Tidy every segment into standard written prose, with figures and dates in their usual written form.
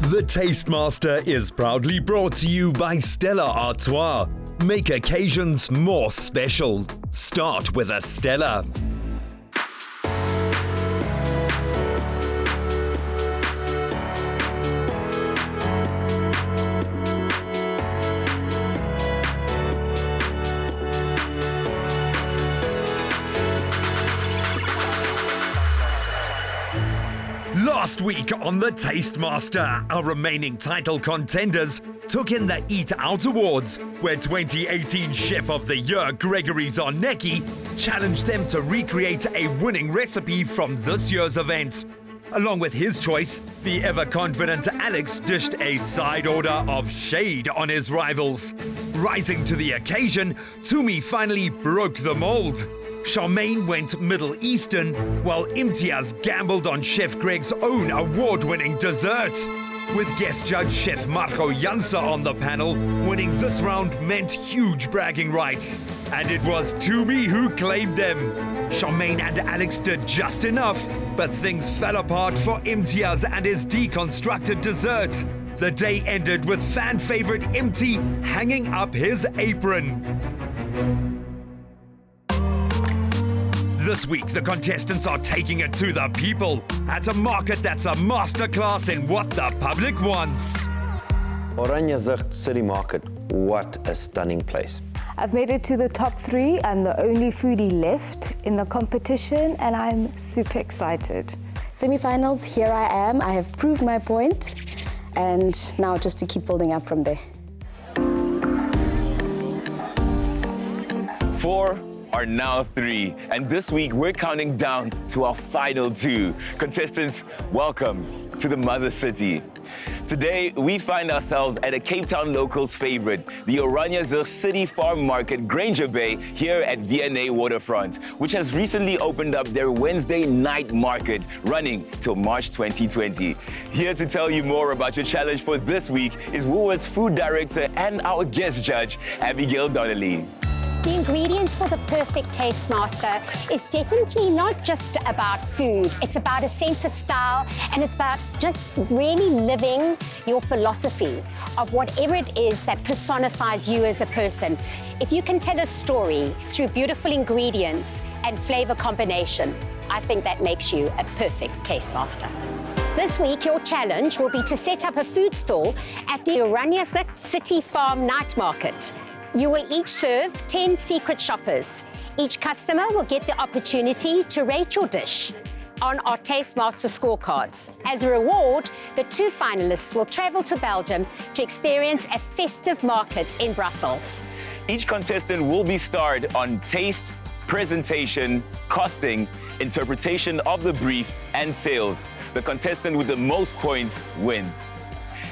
The Taste Master is proudly brought to you by Stella Artois. Make occasions more special. Start with a Stella. Last week on The Taste Master, our remaining title contenders took in the Eat Out Awards, where 2018 Chef of the Year Gregory Zarnecki challenged them to recreate a winning recipe from this year's event. Along with his choice, the ever-confident Alex dished a side order of shade on his rivals. Rising to the occasion, Tumi finally broke the mold. Charmaine went Middle Eastern, while Imtiaz gambled on Chef Greg's own award-winning dessert. With guest judge Chef Marco Janse on the panel, winning this round meant huge bragging rights. And it was Tumi who claimed them. Charmaine and Alex did just enough, but things fell apart for Imtiaz and his deconstructed dessert. The day ended with fan favorite Imti hanging up his apron. This week, the contestants are taking it to the people at a market that's a masterclass in what the public wants. Oranjezicht City Market, what a stunning place. I've made it to the top 3. I'm the only foodie left in the competition and I'm super excited. Semifinals, here I am. I have proved my point and now just to keep building up from there. 4 are now 3, and this week we're counting down to our final 2. Contestants, welcome to the Mother City. Today, we find ourselves at a Cape Town locals favorite, the Oranjezicht City Farm Market, Granger Bay, here at V&A Waterfront, which has recently opened up their Wednesday night market, running till March 2020. Here to tell you more about your challenge for this week is Woolworths Food Director and our guest judge, Abigail Donnelly. The ingredients for the perfect Taste Master is definitely not just about food. It's about a sense of style, and it's about just really living your philosophy of whatever it is that personifies you as a person. If you can tell a story through beautiful ingredients and flavor combination, I think that makes you a perfect Taste Master. This week, your challenge will be to set up a food stall at the Oranjezicht City Farm Night Market. You will each serve 10 secret shoppers. Each customer will get the opportunity to rate your dish on our Taste Master scorecards. As a reward, the 2 finalists will travel to Belgium to experience a festive market in Brussels. Each contestant will be starred on taste, presentation, costing, interpretation of the brief, and sales. The contestant with the most points wins.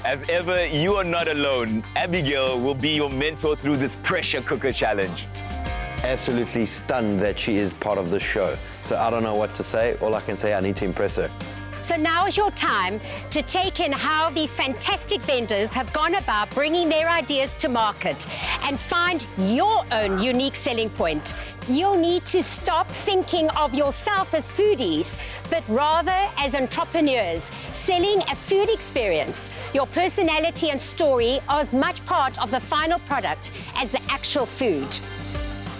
As ever, you are not alone. Abigail will be your mentor through this pressure cooker challenge. Absolutely stunned that she is part of the show. So I don't know what to say. All I can say, I need to impress her. So now is your time to take in how these fantastic vendors have gone about bringing their ideas to market and find your own unique selling point. You'll need to stop thinking of yourself as foodies, but rather as entrepreneurs, selling a food experience. Your personality and story are as much part of the final product as the actual food.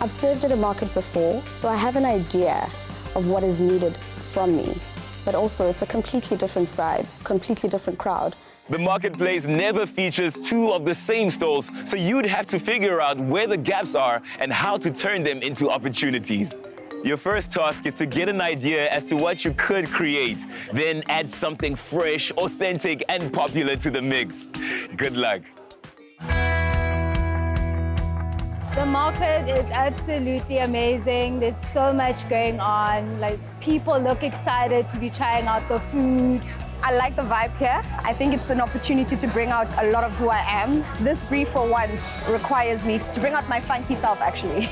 I've served at a market before, so I have an idea of what is needed from me. But also, it's a completely different vibe, completely different crowd. The marketplace never features 2 of the same stalls, so you'd have to figure out where the gaps are and how to turn them into opportunities. Your first task is to get an idea as to what you could create, then add something fresh, authentic, and popular to the mix. Good luck. The market is absolutely amazing. There's so much going on. Like, people look excited to be trying out the food. I like the vibe here. I think it's an opportunity to bring out a lot of who I am. This brief for once requires me to bring out my funky self, actually.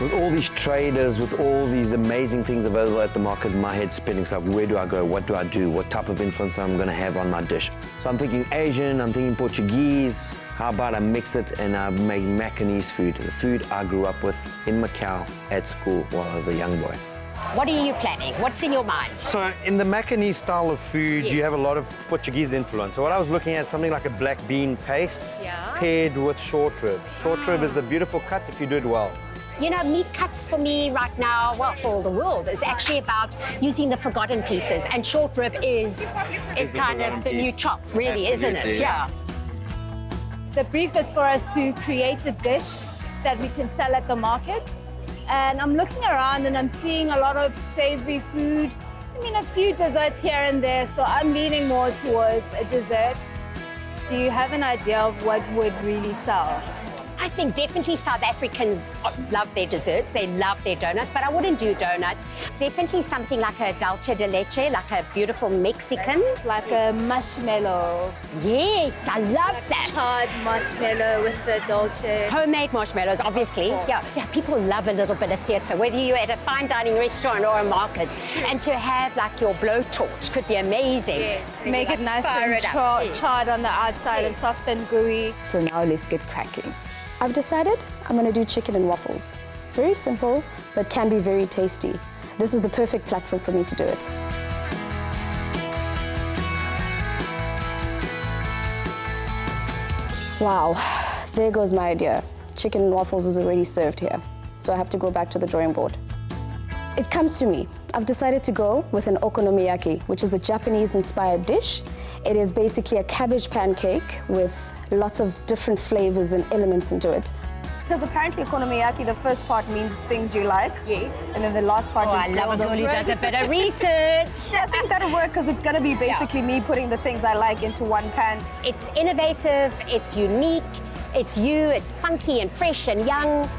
With all these traders, with all these amazing things available at the market, my head's spinning. So where do I go? What do I do? What type of influence I'm going to have on my dish? So I'm thinking Asian, I'm thinking Portuguese. How about I mix it and I make Macanese food, the food I grew up with in Macau at school while I was a young boy. What are you planning? What's in your mind? So in the Macanese style of food, you Yes. have a lot of Portuguese influence. So what I was looking at, something like a black bean paste paired with short rib. Short rib is a beautiful cut if you do it well. You know, meat cuts for me right now, well, for the world, is actually about using the forgotten pieces. And short rib is kind of the new chop, really, isn't it? Yeah. The brief is for us to create the dish that we can sell at the market. And I'm looking around and I'm seeing a lot of savory food. I mean, a few desserts here and there, so I'm leaning more towards a dessert. Do you have an idea of what would really sell? I think definitely South Africans love their desserts, they love their donuts, but I wouldn't do donuts. Definitely something like a dulce de leche, like a beautiful Mexican. Like a marshmallow. Yes, I love that. Charred marshmallow with the dolce. Homemade marshmallows, obviously. Yeah, people love a little bit of theatre, whether you're at a fine dining restaurant or a market. And to have like your blowtorch could be amazing. Yes. Make it nice and charred on the outside and soft and gooey. So now let's get cracking. I've decided I'm going to do chicken and waffles. Very simple, but can be very tasty. This is the perfect platform for me to do it. Wow, there goes my idea. Chicken and waffles is already served here, so I have to go back to the drawing board. It comes to me. I've decided to go with an okonomiyaki, which is a Japanese-inspired dish. It is basically a cabbage pancake with lots of different flavors and elements into it. Because apparently okonomiyaki, the first part means things you like. Yes. And then the last part I love a girl who does a bit of research. I think that'll work because it's going to be basically me putting the things I like into one pan. It's innovative, it's unique, it's you, it's funky and fresh and young.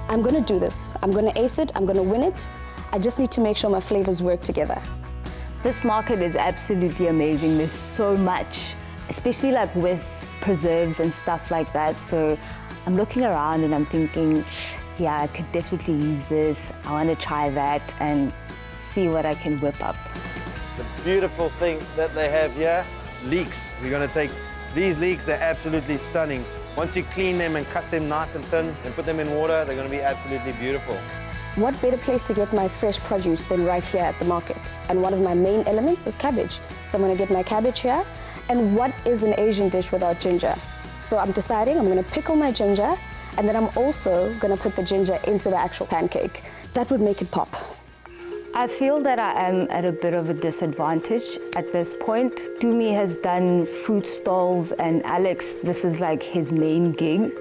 I'm gonna do this. I'm gonna ace it, I'm gonna win it. I just need to make sure my flavors work together. This market is absolutely amazing. There's so much, especially like with preserves and stuff like that. So I'm looking around and I'm thinking, yeah, I could definitely use this. I want to try that and see what I can whip up. The beautiful thing that they have here, leeks. We're going to take these leeks, they're absolutely stunning. Once you clean them and cut them nice and thin and put them in water, they're going to be absolutely beautiful. What better place to get my fresh produce than right here at the market? And one of my main elements is cabbage. So I'm gonna get my cabbage here. And what is an Asian dish without ginger? So I'm deciding I'm gonna pickle my ginger, and then I'm also gonna put the ginger into the actual pancake. That would make it pop. I feel that I am at a bit of a disadvantage at this point. Dumi has done food stalls, and Alex, this is like his main gig.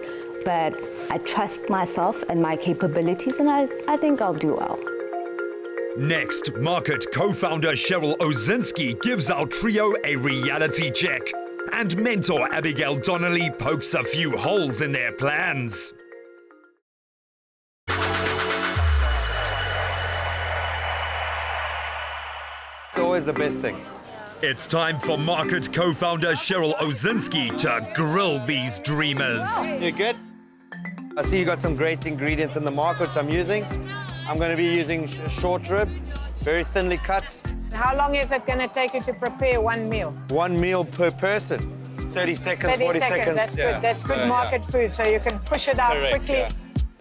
But I trust myself and my capabilities, and I think I'll do well. Next, market co-founder Cheryl Ozinski gives our trio a reality check. And mentor Abigail Donnelly pokes a few holes in their plans. It's always the best thing. It's time for market co-founder Cheryl Ozinski to grill these dreamers. You good? I see you got some great ingredients in the market, which I'm using. I'm going to be using short rib, very thinly cut. How long is it going to take you to prepare one meal? 1 meal per person. 30 seconds, 40 seconds. That's good. That's good market food, so you can push it out quickly. Yeah.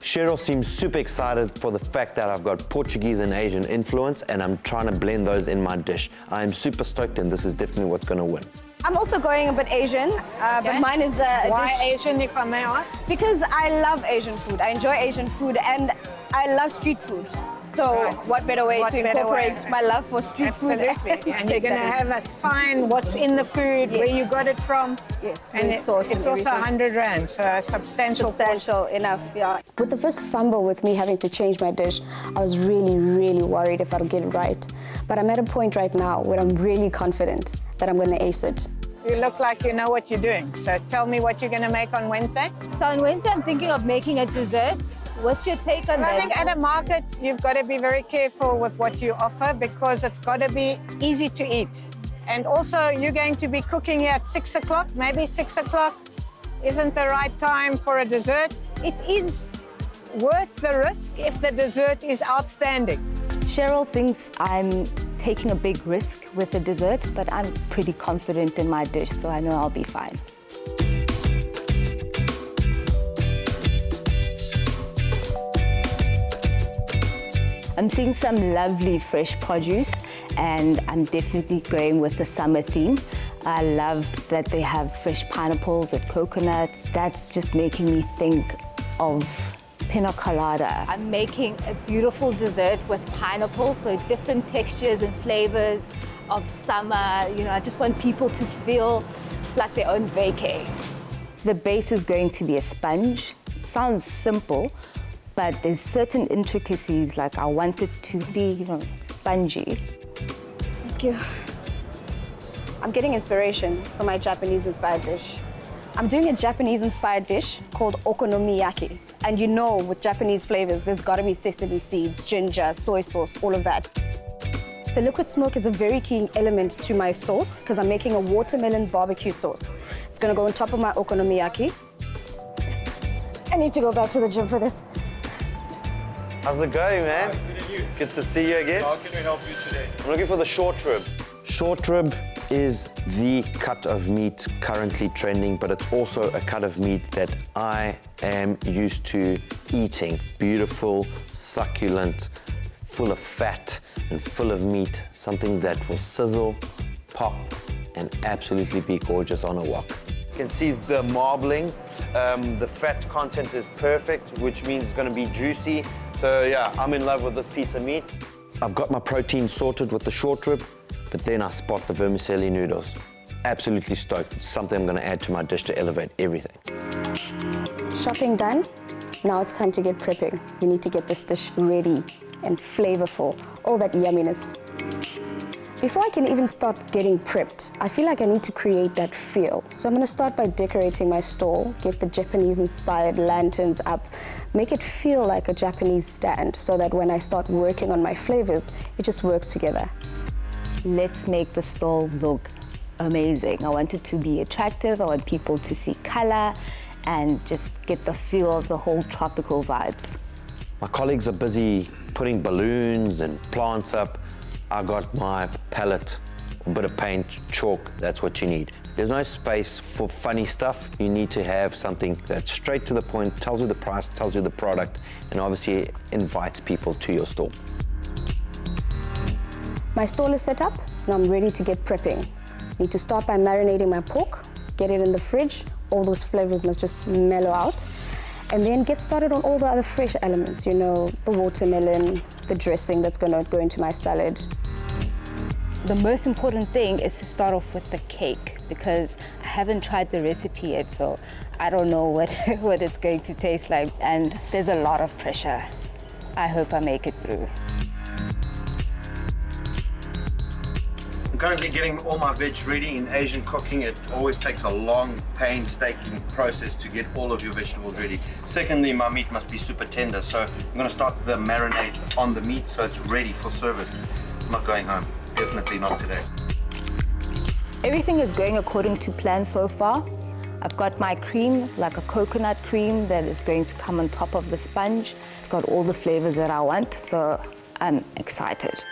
Cheryl seems super excited for the fact that I've got Portuguese and Asian influence, and I'm trying to blend those in my dish. I am super stoked, and this is definitely what's going to win. I'm also going a bit Asian, but mine is a Why dish. Asian, if I may ask? Because I love Asian food. I enjoy Asian food, and I love street food. So what better way to incorporate my love for street food? Absolutely. And you're going to have a sign what's in the food, where you got it from. Yes, and it's also 100 rand, so substantial. Substantial enough, yeah. With the first fumble with me having to change my dish, I was really worried if I'll get it right. But I'm at a point right now where I'm really confident that I'm going to ace it. You look like you know what you're doing. So tell me what you're going to make on Wednesday. So on Wednesday, I'm thinking of making a dessert. What's your take on that? I think at a market, you've got to be very careful with what you offer because it's got to be easy to eat. And also, you're going to be cooking here at 6 o'clock. Maybe 6 o'clock isn't the right time for a dessert. It is worth the risk if the dessert is outstanding. Cheryl thinks I'm taking a big risk with the dessert, but I'm pretty confident in my dish, so I know I'll be fine. I'm seeing some lovely fresh produce, and I'm definitely going with the summer theme. I love that they have fresh pineapples and coconut. That's just making me think of pina colada. I'm making a beautiful dessert with pineapple, so different textures and flavors of summer. You know, I just want people to feel like their own vacay. The base is going to be a sponge. It sounds simple, but there's certain intricacies, like I want it to be, you know, spongy. Thank you. I'm getting inspiration for my Japanese-inspired dish. I'm doing a Japanese-inspired dish called okonomiyaki. And you know, with Japanese flavors, there's gotta be sesame seeds, ginger, soy sauce, all of that. The liquid smoke is a very key element to my sauce because I'm making a watermelon barbecue sauce. It's gonna go on top of my okonomiyaki. I need to go back to the gym for this. How's it going, man? Good to see you again. How can we help you today? I'm looking for the short rib. Short rib is the cut of meat currently trending, but it's also a cut of meat that I am used to eating. Beautiful, succulent, full of fat and full of meat. Something that will sizzle, pop, and absolutely be gorgeous on a wok. You can see the marbling. The fat content is perfect, which means it's going to be juicy. So yeah, I'm in love with this piece of meat. I've got my protein sorted with the short rib, but then I spot the vermicelli noodles. Absolutely stoked. It's something I'm going to add to my dish to elevate everything. Shopping done. Now it's time to get prepping. We need to get this dish ready and flavorful, all that yumminess. Before I can even start getting prepped, I feel like I need to create that feel. So I'm gonna start by decorating my stall, get the Japanese-inspired lanterns up, make it feel like a Japanese stand so that when I start working on my flavors, it just works together. Let's make the stall look amazing. I want it to be attractive. I want people to see color and just get the feel of the whole tropical vibes. My colleagues are busy putting balloons and plants up. I got my palette, a bit of paint, chalk, that's what you need. There's no space for funny stuff. You need to have something that's straight to the point, tells you the price, tells you the product, and obviously invites people to your store. My stall is set up, and I'm ready to get prepping. Need to start by marinating my pork, get it in the fridge. All those flavors must just mellow out. And then get started on all the other fresh elements, you know, the watermelon, the dressing that's gonna go into my salad. The most important thing is to start off with the cake because I haven't tried the recipe yet, so I don't know what it's going to taste like. And there's a lot of pressure. I hope I make it through. I'm currently getting all my veg ready. In Asian cooking, it always takes a long, painstaking process to get all of your vegetables ready. Secondly, my meat must be super tender, so I'm going to start the marinade on the meat so it's ready for service. I'm not going home. Definitely not today. Everything is going according to plan so far. I've got my cream, like a coconut cream that is going to come on top of the sponge. It's got all the flavors that I want, so I'm excited.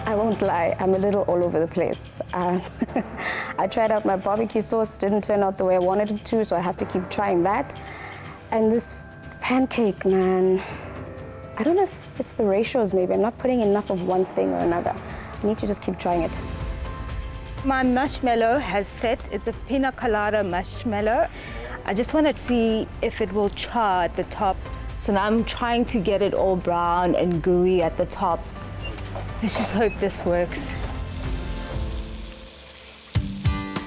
I won't lie, I'm a little all over the place. I tried out my barbecue sauce, didn't turn out the way I wanted it to, so I have to keep trying that. And this pancake, man, I don't know if it's the ratios maybe. I'm not putting enough of one thing or another. I need to just keep trying it. My marshmallow has set. It's a pina colada marshmallow. I just want to see if it will char at the top. So now I'm trying to get it all brown and gooey at the top. Let's just hope this works.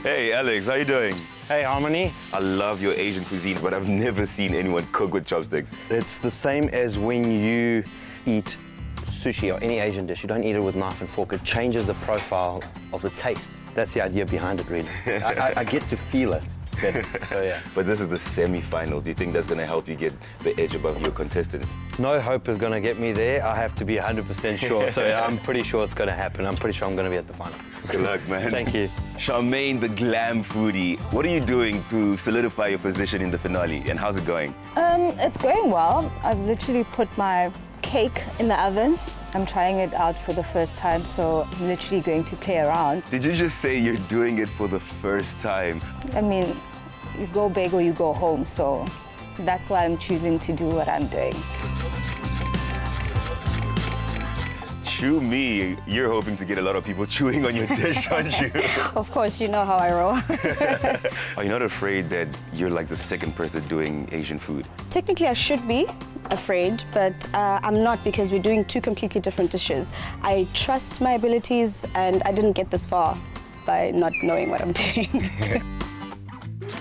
Hey, Alex, how you doing? Hey, Harmony. I love your Asian cuisine, but I've never seen anyone cook with chopsticks. It's the same as when you eat sushi or any Asian dish. You don't eat it with knife and fork. It changes the profile of the taste. That's the idea behind it, really. I get to feel it better, so yeah. But this is the semi-finals. Do you think that's going to help you get the edge above your contestants? No hope is going to get me there. I have to be 100% sure, so yeah, I'm pretty sure it's going to happen. I'm pretty sure I'm going to be at the final. Good luck, man. Thank you. Charmaine, the glam foodie, what are you doing to solidify your position in the finale, and how's it going? It's going well. I've literally put my cake in the oven. I'm trying it out for the first time, so I'm literally going to play around. Did you just say you're doing it for the first time? I mean, you go big or you go home, so that's why I'm choosing to do what I'm doing. Chew me. You're hoping to get a lot of people chewing on your dish, aren't you? Of course, you know how I roll. Are you not afraid that you're like the second person doing Asian food? Technically, I should be afraid, but I'm not, because we're doing two completely different dishes. I trust my abilities, and I didn't get this far by not knowing what I'm doing.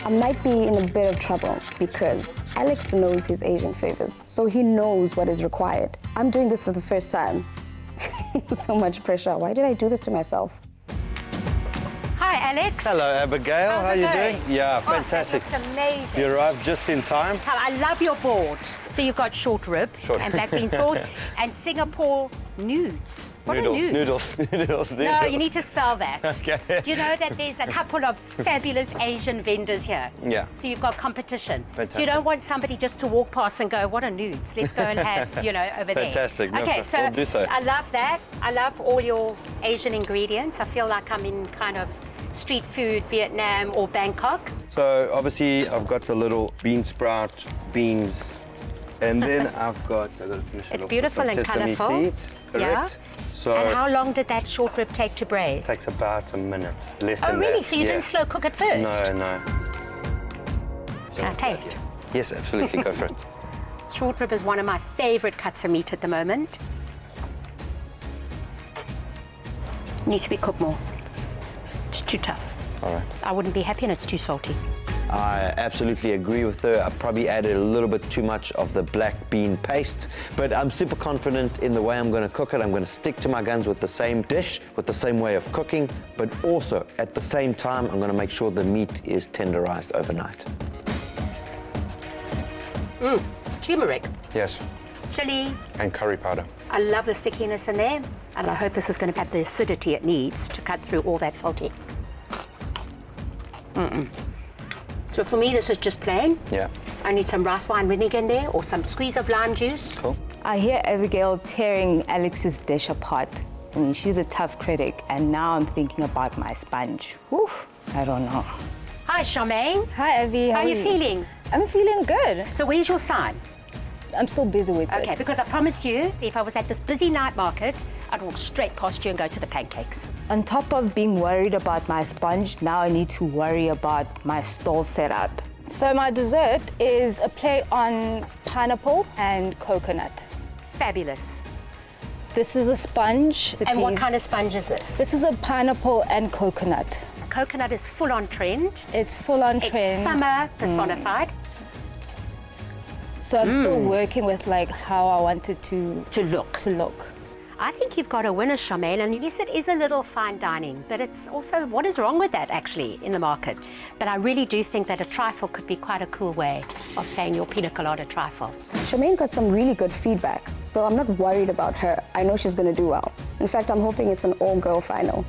I might be in a bit of trouble because Alex knows his Asian flavors, so he knows what is required. I'm doing this for the first time. So much pressure. Why did I do this to myself? Hi, Alex. Hello, Abigail. How's How it you going? doing? Yeah, Oh, fantastic. that looks amazing. You arrived just in time. I love your board. So you've got short rib and black bean sauce and Singapore nudes. What are nudes? Noodles. No, you need to spell that. Okay. Do you know that there's a couple of fabulous Asian vendors here? Yeah. So you've got competition. Fantastic. So you don't want somebody just to walk past and go, what are nudes? Let's go and have, you know, over there. Fantastic. No, Okay, we'll do so. I love that. I love all your Asian ingredients. I feel like I'm in kind of street food, Vietnam or Bangkok. So obviously I've got the little bean sprout, beans, and then I've got to finish it It's off beautiful with and some sesame colourful. seeds, correct? Yeah. So And how long did that short rib take to braise? it takes about a minute, less than Oh, that. really? So you didn't slow cook it first? No. Can I taste? Yes, absolutely, go for it. Short rib is one of my favourite cuts of meat at the moment. Needs to be cooked more. It's too tough. All right. I wouldn't be happy and it's too salty. I absolutely agree with her. I probably added a little bit too much of the black bean paste, but I'm super confident in the way I'm going to cook it. I'm going to stick to my guns with the same dish, with the same way of cooking, but also at the same time, I'm going to make sure the meat is tenderized overnight. Turmeric, Yes, chili. and curry powder. I love the stickiness in there, and I hope this is going to have the acidity it needs to cut through all that salty. So for me, this is just plain. Yeah. I need some rice wine vinegar in there or some squeeze of lime juice. Cool. I hear Abigail tearing Alex's dish apart. I mean, she's a tough critic, and now I'm thinking about my sponge. Whew, I don't know. Hi, Charmaine. Hi, Evie. How are you feeling? I'm feeling good. So where's your sign? I'm still busy with Okay, it. because I promise you, if I was at this busy night market, I'd walk straight past you and go to the pancakes. On top of being worried about my sponge, now I need to worry about my stall setup. So my dessert is a play on pineapple and coconut. Fabulous. This is a sponge. And what kind of sponge is this? This is a pineapple and coconut. Coconut is full on trend. It's full on It's trend. summer personified. So I'm still working with like how I wanted to look. I think you've got a winner, Charmaine, and yes, it is a little fine dining, but it's also, what is wrong with that actually in the market? But I really do think that a trifle could be quite a cool way of saying your pina colada trifle. Charmaine got some really good feedback, so I'm not worried about her. I know she's going to do well. In fact, I'm hoping it's an all-girl final.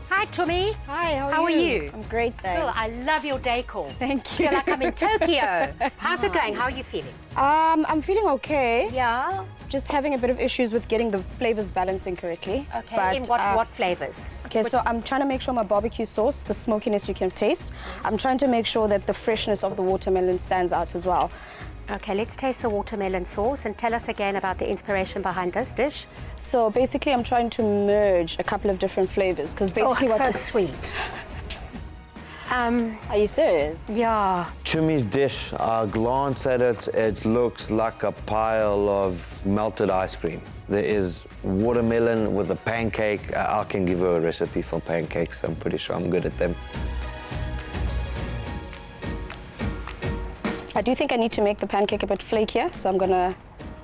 Hi, Tumi. Hi, How are you? I'm great, thanks. Cool. I love your decor. Thank you. I feel like I'm in Tokyo. How's it going? How are you feeling? I'm feeling okay. Yeah. Just having a bit of issues with getting the flavors balancing correctly. Okay. But, in what flavors? Okay, so I'm trying to make sure my barbecue sauce, the smokiness you can taste, I'm trying to make sure that the freshness of the watermelon stands out as well. Okay, let's taste the watermelon sauce and tell us again about the inspiration behind this dish. So basically, I'm trying to merge a couple of different flavors because basically it's what so sweet. Are you serious? Yeah. Chumi's dish, I glance at it, it looks like a pile of melted ice cream. There is watermelon with a pancake. I can give her a recipe for pancakes. I'm pretty sure I'm good at them. I do think I need to make the pancake a bit flakier, so I'm gonna...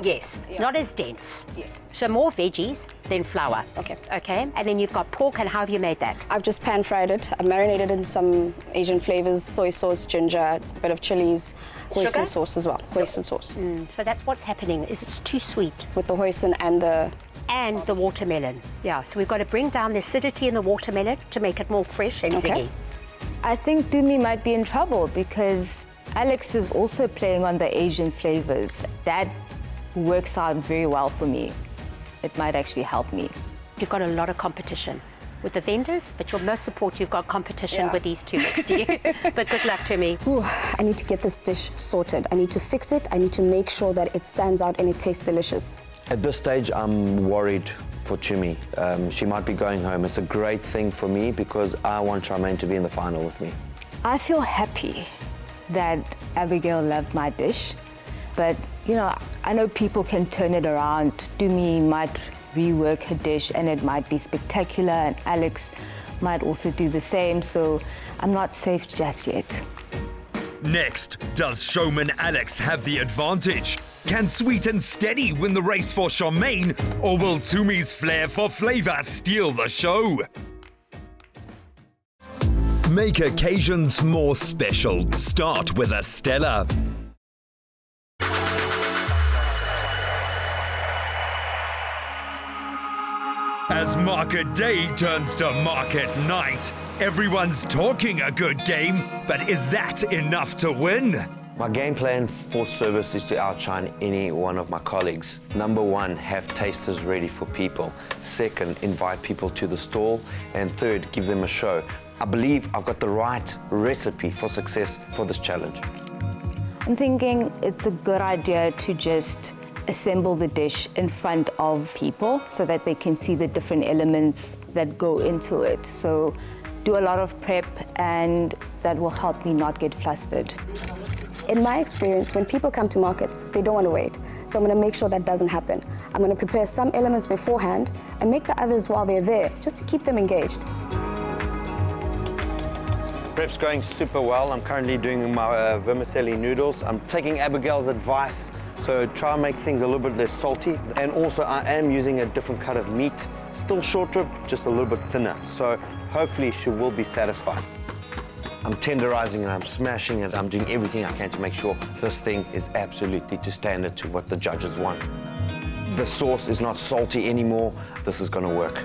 Yes, not as dense. Yes. So more veggies than flour. Okay. Okay, and then you've got pork, and how have you made that? I've just pan-fried it. I marinated in some Asian flavors, soy sauce, ginger, a bit of chilies, hoisin Sugar? sauce as well, hoisin sauce. So that's what's happening, is it's too sweet. With the hoisin and the... And the watermelon. Yeah, so we've got to bring down the acidity in the watermelon to make it more fresh and Okay. zingy. I think Dumi might be in trouble because Alex is also playing on the Asian flavors. That works out very well for me. It might actually help me. You've got a lot of competition with the vendors, but your most support, you've got competition with these two next to you. But good luck to me. Ooh, I need to get this dish sorted. I need to fix it. I need to make sure that it stands out and it tastes delicious. At this stage, I'm worried for Chimmy. She might be going home. It's a great thing for me because I want Charmaine to be in the final with me. I feel happy that Abigail loved my dish, but you know, I know people can turn it around. Dumi might rework her dish and it might be spectacular, and Alex might also do the same, so I'm not safe just yet. Next, does showman Alex have the advantage? Can Sweet and Steady win the race for Charmaine, or will Tumi's flair for flavour steal the show? Make occasions more special. Start with a Stella. As market day turns to market night, everyone's talking a good game, but is that enough to win? My game plan for service is to outshine any one of my colleagues. Number one, have tasters ready for people. Second, invite people to the stall. And third, give them a show. I believe I've got the right recipe for success for this challenge. I'm thinking it's a good idea to just assemble the dish in front of people so that they can see the different elements that go into it. So do a lot of prep, and that will help me not get flustered. In my experience, when people come to markets, they don't want to wait. So I'm going to make sure that doesn't happen. I'm going to prepare some elements beforehand and make the others while they're there, just to keep them engaged. Prep's going super well. I'm currently doing my vermicelli noodles. I'm taking Abigail's advice, so try and make things a little bit less salty. And also I am using a different cut of meat. Still short rib, just a little bit thinner. So hopefully she will be satisfied. I'm tenderizing and I'm smashing it. I'm doing everything I can to make sure this thing is absolutely to standard to what the judges want. The sauce is not salty anymore. This is gonna work.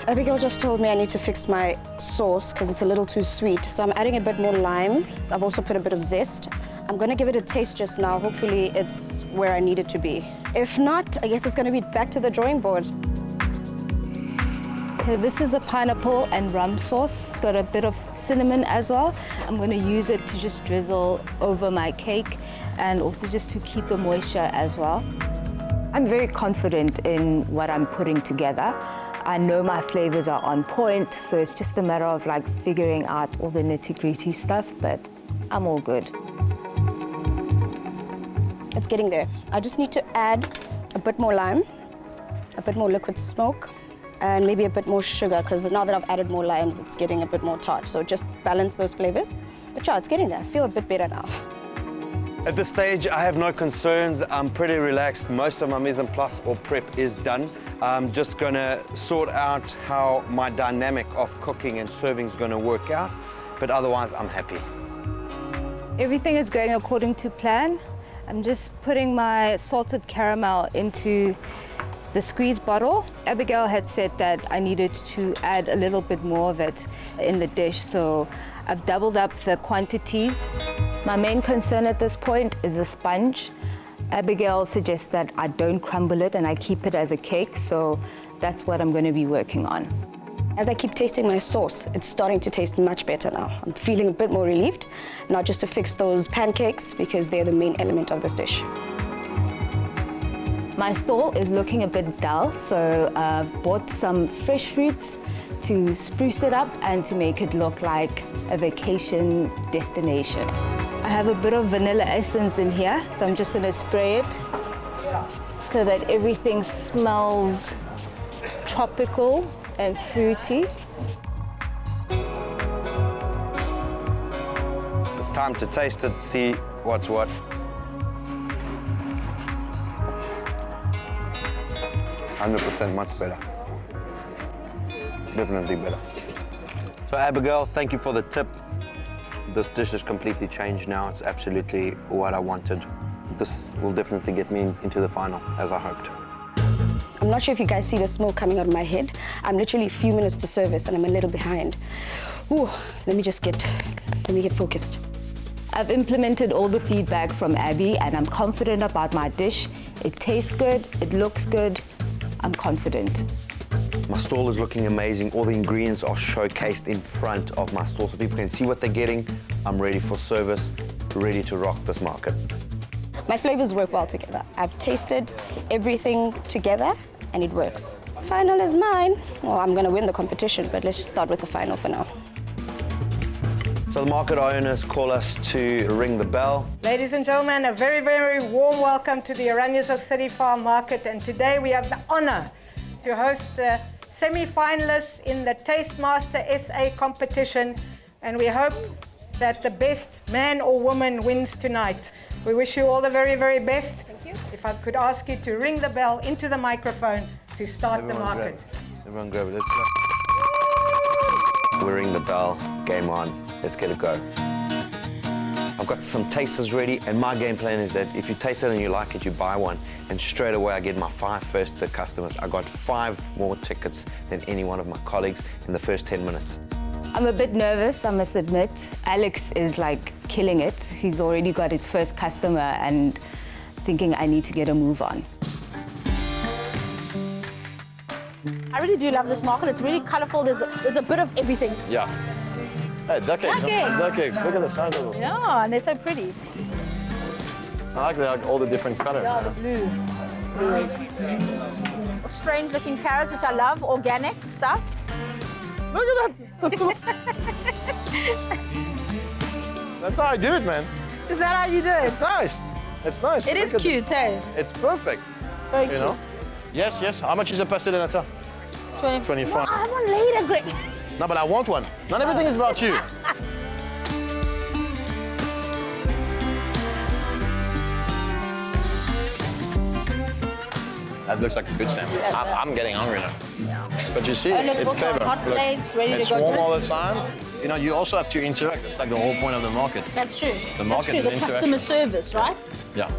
Abigail just told me I need to fix my sauce because it's a little too sweet. So I'm adding a bit more lime. I've also put a bit of zest. I'm going to give it a taste just now. Hopefully it's where I need it to be. If not, I guess it's going to be back to the drawing board. Okay, this is a pineapple and rum sauce. It's got a bit of cinnamon as well. I'm going to use it to just drizzle over my cake and also just to keep the moisture as well. I'm very confident in what I'm putting together. I know my flavors are on point, so it's just a matter of like figuring out all the nitty-gritty stuff, but I'm all good. It's getting there. I just need to add a bit more lime, a bit more liquid smoke, and maybe a bit more sugar, because now that I've added more limes, it's getting a bit more tart. So just balance those flavors. But yeah, it's getting there. I feel a bit better now. At this stage, I have no concerns. I'm pretty relaxed. Most of my mise en place or prep is done. I'm just gonna sort out how my dynamic of cooking and serving is gonna work out, but otherwise I'm happy. Everything is going according to plan. I'm just putting my salted caramel into the squeeze bottle. Abigail had said that I needed to add a little bit more of it in the dish, so I've doubled up the quantities. My main concern at this point is the sponge. Abigail suggests that I don't crumble it and I keep it as a cake, so that's what I'm going to be working on. As I keep tasting my sauce, it's starting to taste much better now. I'm feeling a bit more relieved, now just to fix those pancakes because they're the main element of this dish. My stall is looking a bit dull, so I've bought some fresh fruits to spruce it up and to make it look like a vacation destination. I have a bit of vanilla essence in here, so I'm just going to spray it so that everything smells tropical and fruity. It's time to taste it, see what's what. %, much better. Definitely better. So Abigail, thank you for the tip. This dish is completely changed now. It's absolutely what I wanted. This will definitely get me into the final, as I hoped. I'm not sure if you guys see the smoke coming out of my head. I'm literally a few minutes to service and I'm a little behind. Ooh, let me get focused. I've implemented all the feedback from Abby and I'm confident about my dish. It tastes good, it looks good, I'm confident. My stall is looking amazing. All the ingredients are showcased in front of my stall so people can see what they're getting. I'm ready for service, ready to rock this market. My flavors work well together. I've tasted everything together and it works. Final is mine. Well, I'm gonna win the competition, but let's just start with the final for now. So the market owners call us to ring the bell. Ladies and gentlemen, a very, very warm welcome to the Oranjezicht City Farm Market. And today we have the honor to host the semi-finalists in the Taste Master SA competition. And we hope that the best man or woman wins tonight. We wish you all the very, very best. Thank you. If I could ask you to ring the bell into the microphone to start the market. Everyone grab it. Let's go. We ring the bell. Game on. Let's get it go. I've got some tasters ready, and my game plan is that if you taste it and you like it, you buy one, and straight away I get my 5 first customers. I got 5 more tickets than any one of my colleagues in the first 10 minutes. I'm a bit nervous, I must admit. Alex is like killing it. He's already got his first customer and thinking I need to get a move on. I really do love this market. It's really colorful. There's a bit of everything. Yeah. Hey, duck eggs. Duck eggs. Look at the size of those. Yeah, and they're so pretty. I like all the different colors. Yeah, the blue. Strange looking carrots, which I love. Organic stuff. Look at that. That's how I do it, man. Is that how you do it? It's nice. It's nice. It is cute, eh? It's perfect. Very you cute. know? Yes, yes. How much is a pastel de nata? 25. No, I want later, Greg. No, but I want one. Not everything is about you. That looks like a good sandwich. I'm getting hungry now. Yeah. But you see, it's clever. Hot plates, ready it's to go. warm Good. all the time. You know, you also have to interact. That's like the whole point of the market. That's true. The market That's true. is The customer service, right? Yeah.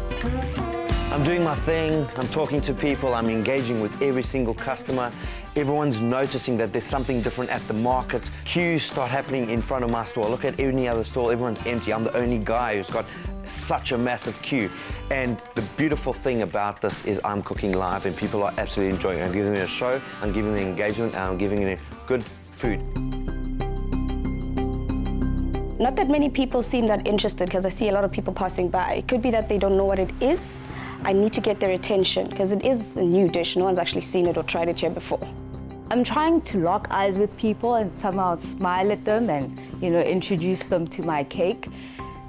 I'm doing my thing, I'm talking to people, I'm engaging with every single customer. Everyone's noticing that there's something different at the market. Queues start happening in front of my store. Look at any other store, everyone's empty. I'm the only guy who's got such a massive queue. And the beautiful thing about this is I'm cooking live and people are absolutely enjoying it. I'm giving them a show, I'm giving them engagement, and I'm giving them good food. Not that many people seem that interested because I see a lot of people passing by. It could be that they don't know what it is. I need to get their attention because it is a new dish. No one's actually seen it or tried it here before. I'm trying to lock eyes with people and somehow smile at them and, you know, introduce them to my cake.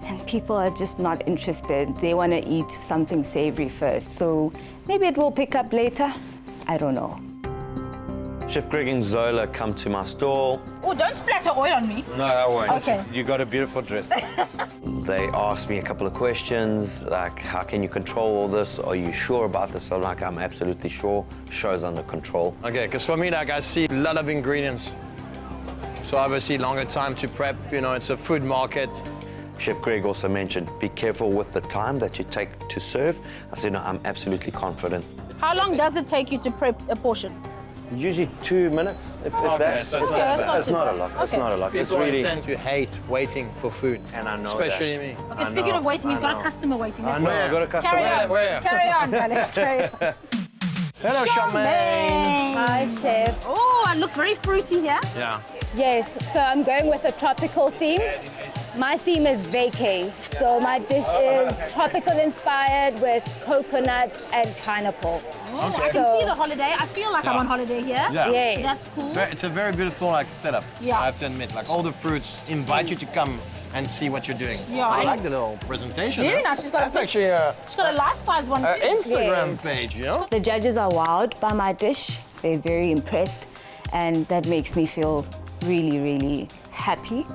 And people are just not interested. They want to eat something savory first. So maybe it will pick up later. I don't know. Chef Greg and Zola come to my stall. Oh, don't splatter oil on me. No, I won't. Okay. You got a beautiful dress. They asked me a couple of questions, like, how can you control all this? Are you sure about this? I'm like, I'm absolutely sure. Show's under control. Okay, because for me, like, I see a lot of ingredients. So obviously, longer time to prep. You know, it's a food market. Chef Greg also mentioned, be careful with the time that you take to serve. I said, no, I'm absolutely confident. How long does it take you to prep a portion? Usually 2 minutes, if that's. so it's Okay, that's not It's too not a bad. lot. It's Okay. not a lot. It's People really. tend to hate waiting for food. And I know Especially that. me. Okay, speaking of waiting, he's got a customer waiting. I Let's know, go. I got a customer. Carry on. Where? Carry on, Alex. Carry on. Hello, Charmaine. Hi, Chef. Oh, it looks very fruity here. Yeah. Yes, so I'm going with a tropical theme. My theme is vacay. So my dish is tropical inspired with coconut and pineapple. Oh, I can see the holiday. I feel like I'm on holiday here. Yeah. Yes. That's cool. It's a very beautiful like setup. Yeah. I have to admit, like all the fruits invite you to come and see what you're doing. Yeah, I and- like the little presentation. Very huh? nice. She's got That's a, actually she's got a life-size one too. Instagram Yes. page, you know? The judges are wowed by my dish. They're very impressed, and that makes me feel really, really happy.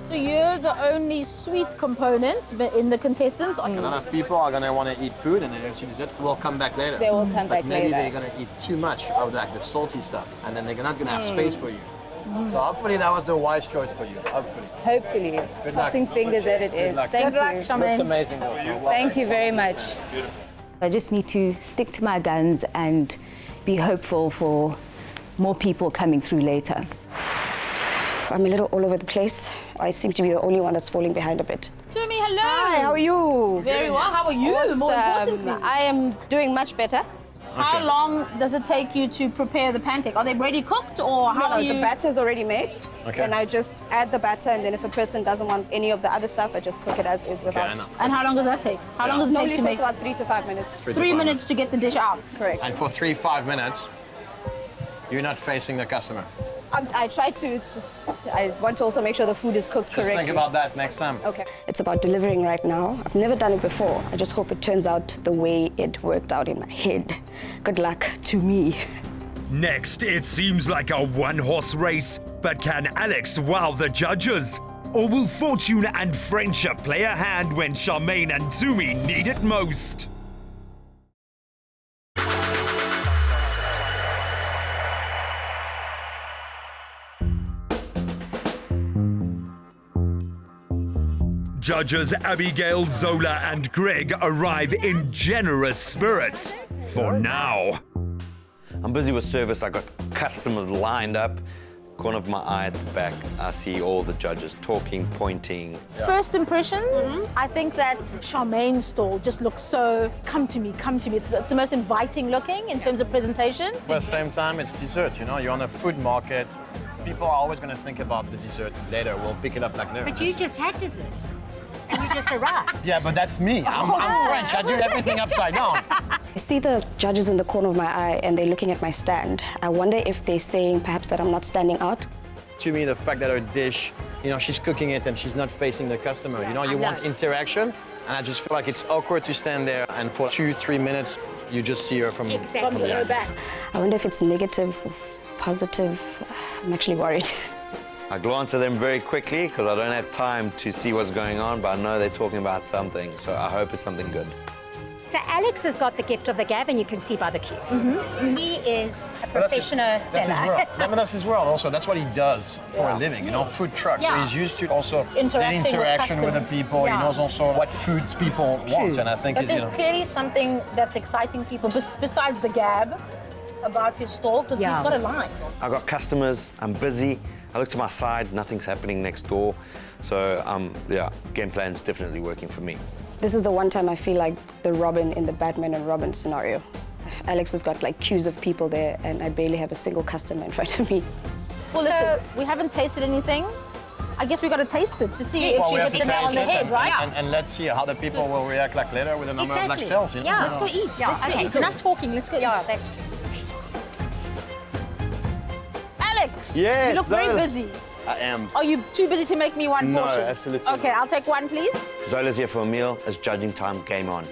So you're the only sweet component in the contestants. A lot of people are gonna want to eat food and then they'll see dessert. Will come back later. They will come back maybe later. they're gonna eat too much of like the salty stuff, and then they're not gonna have space for you. So hopefully that was the wise choice for you. Hopefully. Hopefully. Good luck. Crossing fingers that it is. luck. Thank Good luck, you. Looks amazing though. So well Thank you very much. I just need to stick to my guns and be hopeful for more people coming through later. I'm a little all over the place. I seem to be the only one that's falling behind a bit. Tumi, hello. Hi, how are you? Very well. How are you? More Awesome. importantly. I am doing much better. How long does it take you to prepare the pancake? Are they ready cooked or how No, do you... the batter's already made. Okay. And I just add the batter, and then if a person doesn't want any of the other stuff, I just cook it as is without. Okay, And how long does that take? How long does it Normally take to takes make... about 3 to 5 minutes. 3 minutes to get the dish out. Correct. And for 3-5 minutes, you're not facing the customer. I try to, it's just, I want to also make sure the food is cooked Just correctly. think about that next time. Okay. It's about delivering right now. I've never done it before. I just hope it turns out the way it worked out in my head. Good luck to me. Next, it seems like a one-horse race, but can Alex wow the judges? Or will fortune and friendship play a hand when Charmaine and Tumi need it most? Judges Abigail, Zola and Greg arrive in generous spirits. For now. I'm busy with service. I got customers lined up. Corner of my eye at the back, I see all the judges talking, pointing. First impression, I think that Charmaine's stall just looks so, come to me, come to me. It's the most inviting looking in terms of presentation. But at the same time, it's dessert, you know? You're on a food market. People are always going to think about the dessert later. We'll pick it up like no. But you just had dessert. And you just arrived. Yeah, but that's me. I'm French. I do everything upside down. I see the judges in the corner of my eye and they're looking at my stand. I wonder if they're saying perhaps that I'm not standing out. To me, the fact that her dish, you know, she's cooking it and she's not facing the customer. You know, you want interaction. And I just feel like it's awkward to stand there and for 2-3 minutes, you just see her from the back. I wonder if it's negative or positive. I'm actually worried. I glance at them very quickly because I don't have time to see what's going on, but I know they're talking about something, so I hope it's something good. So Alex has got the gift of the gab, and you can see by the cue. He is a professional That's his seller. world. No, but that's his world also. That's what he does for a living, you know, food truck. So he's used to also the interaction with the people. He knows also what food people want, and I think But there's clearly something that's exciting people besides the gab about his stall, because he's got a line. I got customers, I'm busy. I look to my side, nothing's happening next door. So, yeah, game plan's definitely working for me. This is the one time I feel like the Robin in the Batman and Robin scenario. Alex has got like queues of people there and I barely have a single customer in front of me. Well, listen, we haven't tasted anything. I guess we got to taste it to see if she hit the nail on the head, right? And let's see how the people will react like later with the number of like sales, you know? Yeah, let's go eat. Let's go eat. Enough talking, let's go eat. Yeah, that's true. Alex, Yes, you look very Zola. busy. I am. Are you too busy to make me one No, portion? absolutely Okay, I'll take one, please. Zola's here for a meal. It's judging time, game on.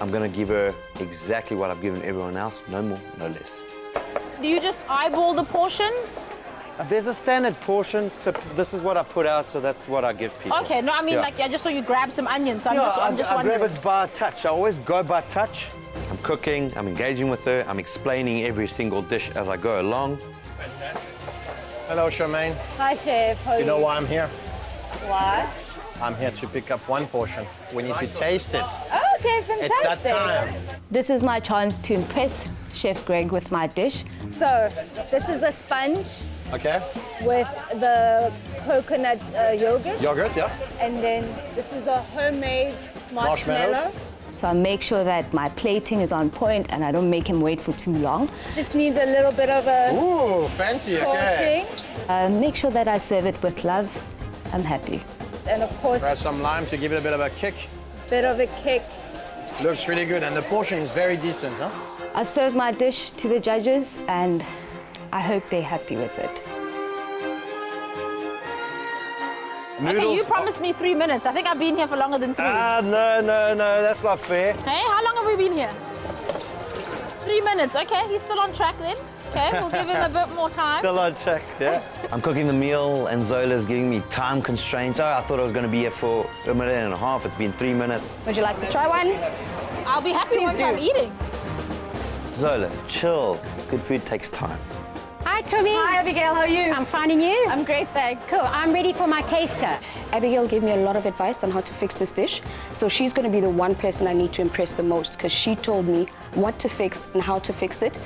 I'm gonna give her exactly what I've given everyone else, no more, no less. Do you just eyeball the portion? There's a standard portion, so this is what I put out, so that's what I give people. Okay, no, I mean, Yeah. like, I just saw you grab some onions, so I'm just I wondering. grab it by touch. I always go by touch. I'm cooking, I'm engaging with her, I'm explaining every single dish as I go along. Hello, Charmaine. Hi, Chef. How are You know why I'm here? Why? I'm here to pick up one portion. We need to taste it. Okay, fantastic. It's that time. This is my chance to impress Chef Greg with my dish. So, this is a sponge Okay. with the coconut yogurt. Yogurt, yeah. And then this is a homemade marshmallow. So I make sure that my plating is on point and I don't make him wait for too long. Just needs a little bit of a Ooh, fancy, okay. torching. Make sure that I serve it with love. I'm happy. And of course, Grab some lime to give it a bit of a kick. bit of a kick. Looks really good, and the portion is very decent, huh? I've served my dish to the judges and I hope they're happy with it. Okay, you promised me 3 minutes. I think I've been here for longer than 3. No, that's not fair. Hey, how long have we been here? 3 minutes. Okay, he's still on track then. Okay, we'll give him a bit more time. Still on check, yeah. I'm cooking the meal and Zola's giving me time constraints. Oh, I thought I was going to be here for a minute and a half. It's been 3 minutes. Would you like to try one? I'll be happy once I'm eating. Zola, chill. Good food takes time. Hi, Tommy. Hi, Abigail. How are you? I'm finding you. I'm great, thanks. Cool. I'm ready for my taster. Abigail gave me a lot of advice on how to fix this dish. So she's going to be the one person I need to impress the most because she told me what to fix and how to fix it.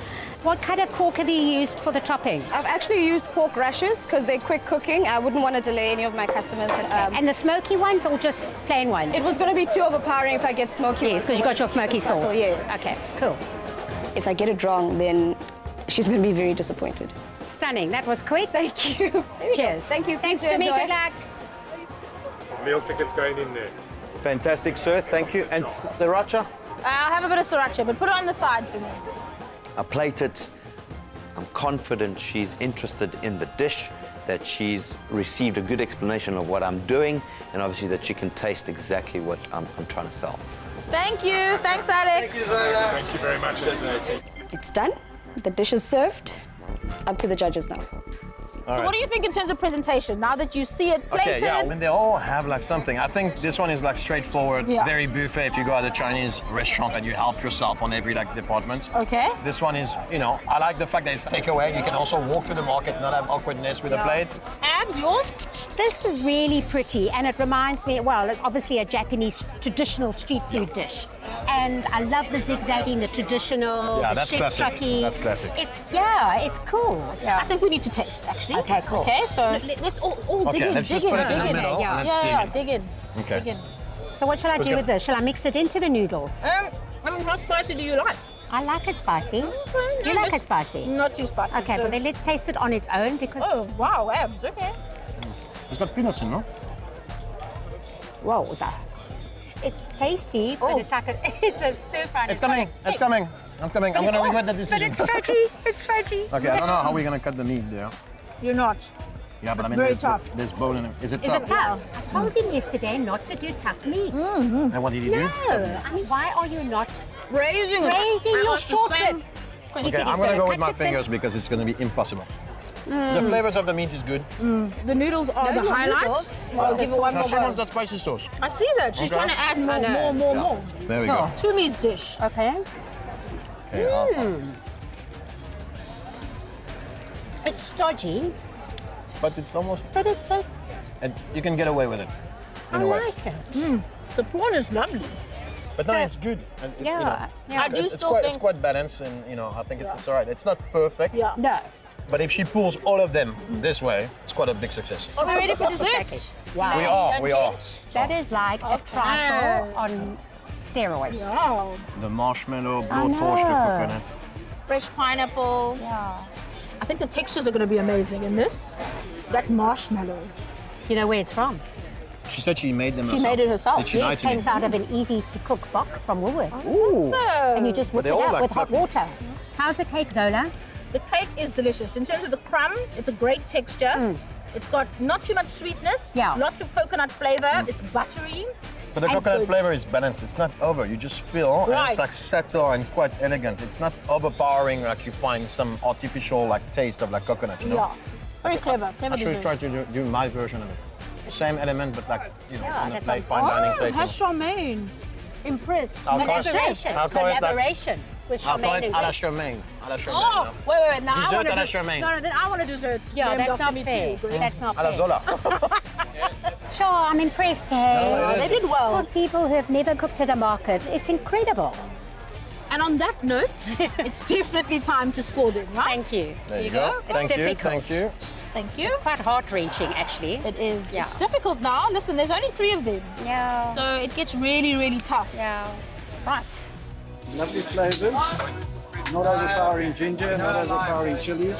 What kind of pork have you used for the topping? I've actually used pork rashers because they're quick cooking. I wouldn't want to delay any of my customers. And the smoky ones or just plain ones? It was going to be too overpowering if I get smoky. Yes, because you got your smoky sauce. Yes. Okay, cool. if I get it wrong, then she's going to be very disappointed. Stunning. That was quick. Thank you. Cheers. Thank you. Thanks, Please Jimmy. enjoy. Good luck. Meal tickets going in there. Fantastic, sir. Thank you. And sriracha? I'll have a bit of sriracha, but put it on the side for me. I plate it. I'm confident she's interested in the dish, that she's received a good explanation of what I'm doing, and obviously that she can taste exactly what I'm trying to sell. Thank you. Thanks, Alex. Thank you very much. It's done. The dish is served. It's up to the judges now. So what do you think in terms of presentation, now that you see it plated? Okay, yeah, when they all have like something. I think this one is like straightforward, Yeah. very buffet if you go at a Chinese restaurant and you help yourself on every like department. Okay. This one is, you know, I like the fact that it's takeaway. You can also walk to the market and not have awkwardness with a plate. Abs, yours? This is really pretty, and it reminds me, well, it's obviously a Japanese traditional street food dish. And I love the zigzagging, the traditional, Yeah, the that's chef classic. chucky. That's classic. It's cool. I think we need to taste, actually. Okay, cool. Okay, so let's all dig Okay, in, let's dig just in, put it dig in the in. middle Yeah, and let's yeah, dig dig in. Okay. Dig in. So what shall I do Okay. with this? Shall I mix it into the noodles? I mean, how spicy do you like? I like it spicy. You like it spicy? Not too spicy. Okay, so- well then let's taste it on its own because... Oh, wow, Abs, okay. It's got peanuts in, no? Whoa, it's tasty, but it's like it's a stir fry. It's coming. It's coming. It's coming. I'm gonna regret that decision. But it's fudgy. It's fudgy. Okay, I don't know how we're gonna cut the meat there. You're not. Yeah, but I mean, very there's, tough. there's bone in it. Is it Is tough? it tough? I told him yesterday not to do tough meat. And what did he do? No, I mean, why are you not Raising your shortcut? Okay, I'm gonna go with my fingers because it's gonna be impossible. The flavors of the meat is good. The noodles are the highlight. I'll give it one Now more she go. wants that spicy sauce. I see that. She's Okay. trying to add more. There we go. Tumi's dish. Okay. Okay, It's stodgy, but it's almost, but it's so... and you can get away with it. In I a way. like it. The prawn is lovely. But no, it's good. And it, Yeah, you know, yeah. I do it's still quite, think. it's quite balanced, and you know, I think it's all right. It's not perfect, Yeah. No. but if she pulls all of them this way, it's quite a big success. Are we ready for dessert? Exactly. Wow. We are. That is like a trifle on steroids. Wow. The marshmallow, blowtorch, the coconut. Fresh pineapple. Yeah. I think the textures are going to be amazing in this. That marshmallow. You know where it's from? She said she made them She herself. made it herself. Did she lie Yes, to me? comes out of an easy-to-cook box from Woolworths. Ooh. And you just whip they're it all out like with hot fluffy. water. How's the cake, Zola? The cake is delicious. In terms of the crumb, it's a great texture. It's got not too much sweetness. Yeah. Lots of coconut flavor. It's buttery. But the And coconut good. flavor is balanced. It's not over. You just feel, and Right. it's like subtle and quite elegant. It's not overpowering like you find some artificial like taste of like coconut, you know? Yeah. Very clever. Clever I should dessert. try to do my version of it. Same element, but like, you know, Yeah, on the that's plate, on- fine dining Oh, plate. has Charmaine. Impressed. I'll Miss call it- Collaboration. I'll call it like- Collaboration with I'll call Charmaine it and à la Greg. Charmaine. À la Charmaine. Oh, you know? wait. Now I Dessert want to à la do... Charmaine. No, then I want a dessert. Yeah, named that's after not me fair. too. That's not À la fair. Zola. Sure, I'm impressed, hey. No, it is. They did well. For people who have never cooked at a market, it's incredible. And on that note, it's definitely time to score them, right? Thank you. There you go. It's Thank you. difficult. Thank you. Thank you. It's quite heart-wrenching, actually. It is. Yeah. It's difficult now. Listen, there's only 3 of them. Yeah. So it gets really, really tough. Yeah. Right. Lovely flavors. Not overpowering ginger, not overpowering chilies.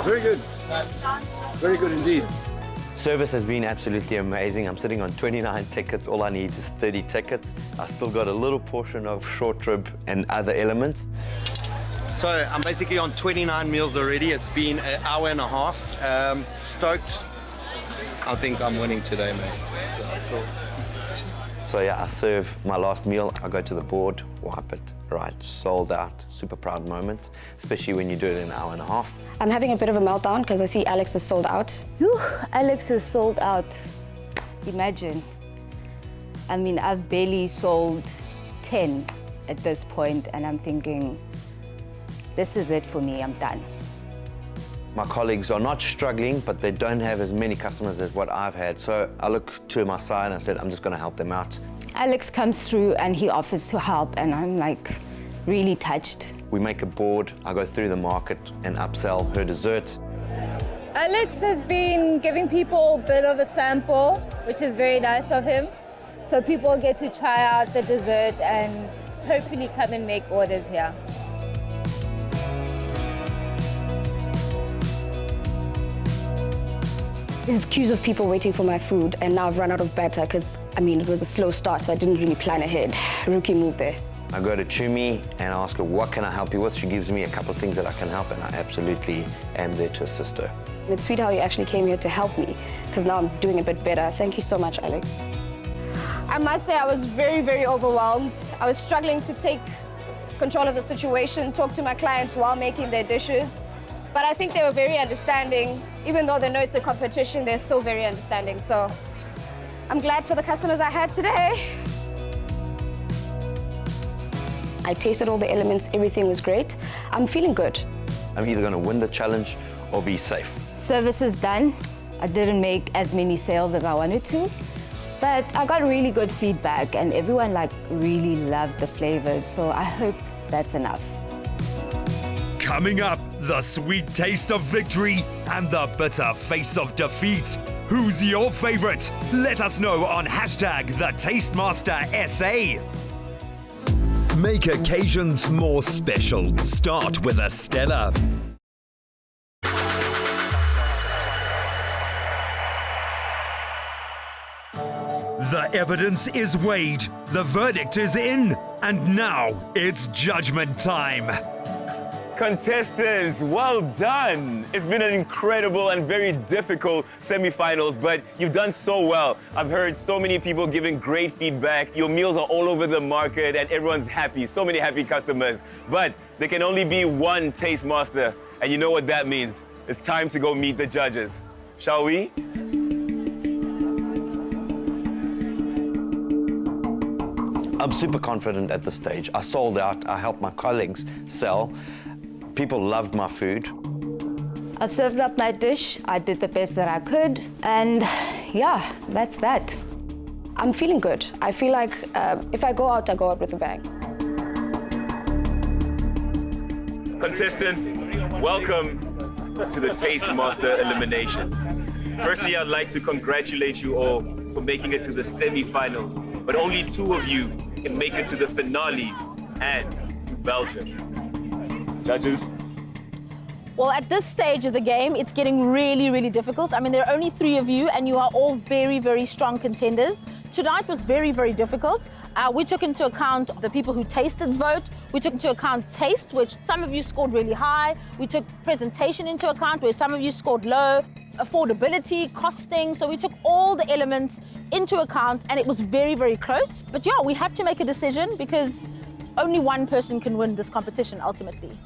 Very good. Very good indeed. Service has been absolutely amazing. I'm sitting on 29 tickets. All I need is 30 tickets. I still got a little portion of short rib and other elements. So I'm basically on 29 meals already. It's been an hour and a half. Stoked. I think I'm winning today, mate. So yeah, I serve my last meal. I go to the board, wipe it, right, sold out. Super proud moment, especially when you do it in an hour and a half. I'm having a bit of a meltdown because I see Alex is sold out. Whew, Alex is sold out. Imagine. I mean, I've barely sold 10 at this point, and I'm thinking, this is it for me, I'm done. My colleagues are not struggling, but they don't have as many customers as what I've had. So I look to my side and I said, I'm just gonna help them out. Alex comes through and he offers to help, and I'm like really touched. We make a board, I go through the market and upsell her desserts. Alex has been giving people a bit of a sample, which is very nice of him. So people get to try out the dessert and hopefully come and make orders here. There's queues of people waiting for my food, and now I've run out of batter because, I mean, it was a slow start, so I didn't really plan ahead. Rookie move there. I go to Chumi and ask her, what can I help you with? She gives me a couple of things that I can help, and I absolutely am there to assist her. It's sweet how you actually came here to help me, because now I'm doing a bit better. Thank you so much, Alex. I must say I was very, very overwhelmed. I was struggling to take control of the situation, talk to my clients while making their dishes. But I think they were very understanding. Even though they know it's a competition, they're still very understanding. So I'm glad for the customers I had today. I tasted all the elements, everything was great. I'm feeling good. I'm either going to win the challenge or be safe. Service is done. I didn't make as many sales as I wanted to, but I got really good feedback and everyone really loved the flavors, so I hope that's enough. Coming up, the sweet taste of victory and the bitter face of defeat. Who's your favorite? Let us know on #TheTasteMasterSA. Make occasions more special. Start with a Stella. The evidence is weighed, the verdict is in, and now it's judgment time. Contestants, well done. It's been an incredible and very difficult semifinals, but you've done so well. I've heard so many people giving great feedback. Your meals are all over the market and everyone's happy. So many happy customers. But there can only be one taste master, and you know what that means. It's time to go meet the judges. Shall we? I'm super confident at this stage. I sold out. I helped my colleagues sell. People loved my food. I've served up my dish. I did the best that I could. And yeah, that's that. I'm feeling good. I feel like if I go out with a bang. Contestants, welcome to the Taste Master Elimination. Firstly, I'd like to congratulate you all for making it to the semi-finals, but only 2 of you can make it to the finale and to Belgium. Judges? Well, at this stage of the game, it's getting really, really difficult. I mean, there are only 3 of you, and you are all very, very strong contenders. Tonight was very, very difficult. We took into account the people who tasted's vote. We took into account taste, which some of you scored really high. We took presentation into account, where some of you scored low. Affordability, costing. So we took all the elements into account, and it was very, very close. But yeah, we had to make a decision because only one person can win this competition ultimately.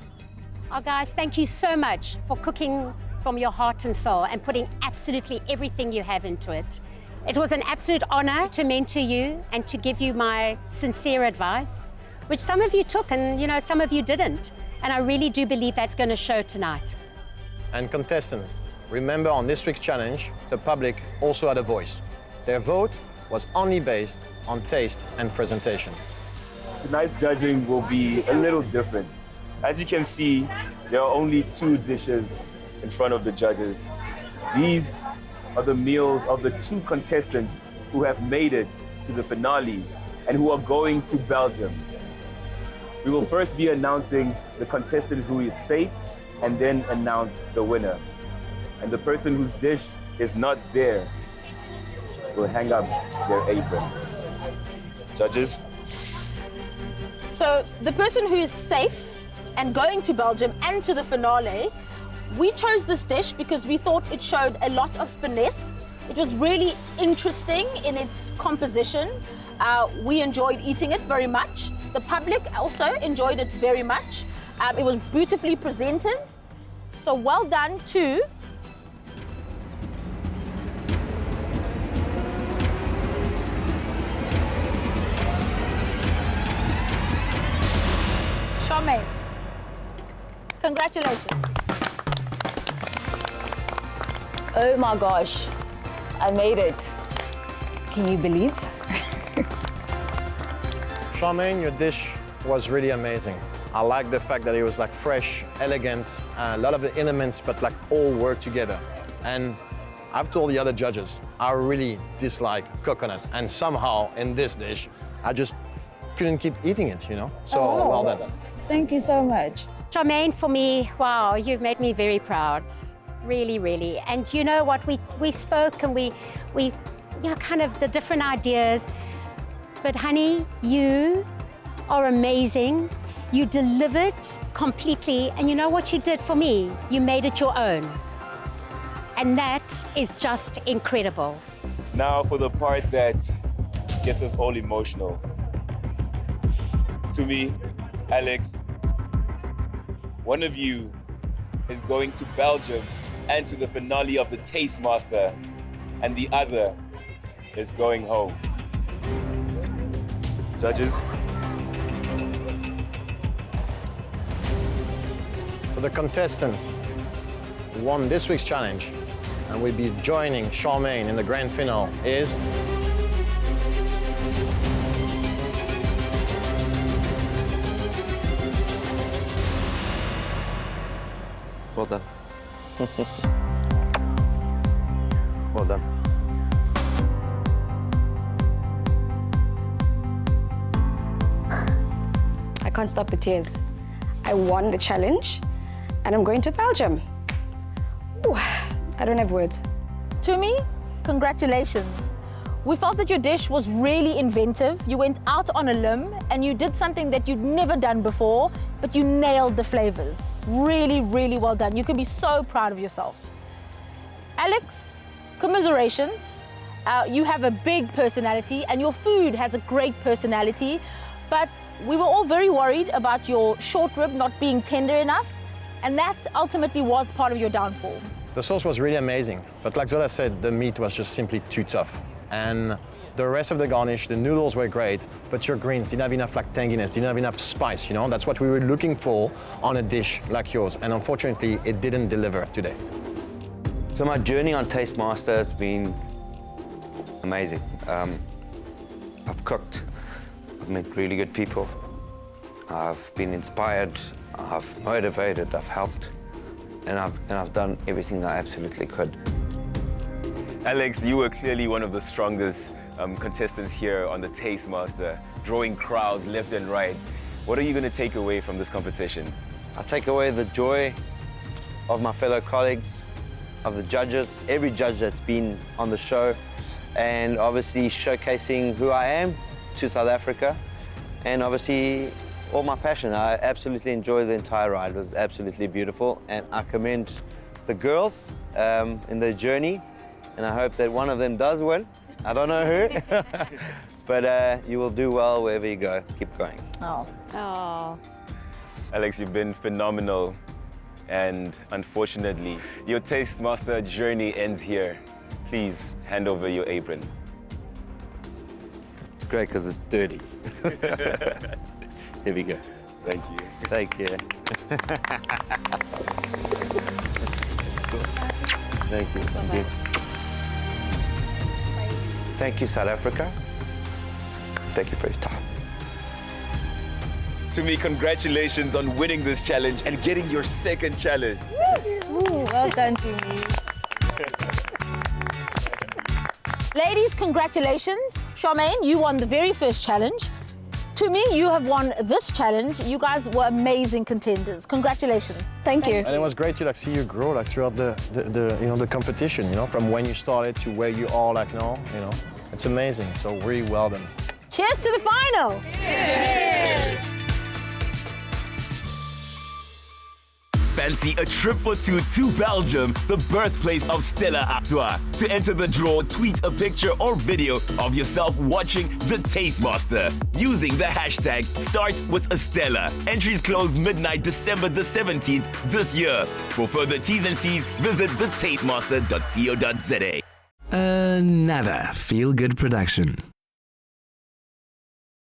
Oh, guys, thank you so much for cooking from your heart and soul and putting absolutely everything you have into it. It was an absolute honor to mentor you and to give you my sincere advice, which some of you took and, some of you didn't. And I really do believe that's going to show tonight. And contestants, remember on this week's challenge, the public also had a voice. Their vote was only based on taste and presentation. Tonight's judging will be a little different. As you can see, there are only 2 dishes in front of the judges. These are the meals of the 2 contestants who have made it to the finale and who are going to Belgium. We will first be announcing the contestant who is safe and then announce the winner. And the person whose dish is not there will hang up their apron. Judges? So the person who is safe and going to Belgium and to the finale, we chose this dish because we thought it showed a lot of finesse. It was really interesting in its composition. We enjoyed eating it very much. The public also enjoyed it very much. It was beautifully presented. So well done to Charmaine. Congratulations. Oh my gosh, I made it. Can you believe? Charmaine, your dish was really amazing. I like the fact that it was fresh, elegant, a lot of the elements, but all work together. And I've told the other judges, I really dislike coconut. And somehow in this dish, I just couldn't keep eating it, So well done. Thank you so much. Charmaine, for me, wow, you've made me very proud. really, really. And you know what, we spoke and we kind of the different ideas. But honey, you are amazing. You delivered completely. And you know what you did for me? You made it your own. And that is just incredible. Now for the part that gets us all emotional. To me, Alex, one of you is going to Belgium and to the finale of the Taste Master, and the other is going home. Judges? So the contestant who won this week's challenge and will be joining Charmaine in the grand finale is... Well done. Well done. I can't stop the tears. I won the challenge, and I'm going to Belgium. Ooh, I don't have words. To me, congratulations. We felt that your dish was really inventive. You went out on a limb and you did something that you'd never done before, but you nailed the flavors. Really, really well done. You can be so proud of yourself. Alex, commiserations. You have a big personality and your food has a great personality, but we were all very worried about your short rib not being tender enough, and that ultimately was part of your downfall. The sauce was really amazing, but like Zola said, the meat was just simply too tough. And the rest of the garnish, the noodles were great, but your greens didn't have enough like tanginess, didn't have enough spice, you know? That's what we were looking for on a dish like yours, and unfortunately, it didn't deliver today. So my journey on Taste Master, it's been amazing. I've cooked, I've met really good people, I've been inspired, I've motivated, I've helped, and I've done everything I absolutely could. Alex, you were clearly one of the strongest contestants here on the Taste Master, drawing crowds left and right. What are you going to take away from this competition? I take away the joy of my fellow colleagues, of the judges, every judge that's been on the show, and obviously showcasing who I am to South Africa, and obviously all my passion. I absolutely enjoyed the entire ride. It was absolutely beautiful, and I commend the girls in their journey, and I hope that one of them does win. I don't know who, but you will do well wherever you go. Keep going. Oh. Oh. Alex, you've been phenomenal, and unfortunately, your Taste Master journey ends here. Please hand over your apron. It's great because it's dirty. Here we go. Thank you. Thank you. Thank you. Thank you. Thank you, South Africa. Thank you for your time. To me, congratulations on winning this challenge and getting your second chalice. Ooh, well done to me. Ladies, congratulations. Charmaine, you won the very first challenge. To me, you have won this challenge. You guys were amazing contenders. Congratulations. Thank you. And it was great to see you grow throughout the competition, from when you started to where you are now, It's amazing. So really well done. Cheers to the final. Cheers. Fancy a trip for two to Belgium, the birthplace of Stella Artois. To enter the draw, tweet a picture or video of yourself watching the Taste Master using the hashtag #StartWithAStella. Entries close midnight December the 17th this year. For further T's and C's, visit thetastemaster.co.za. Another feel-good production.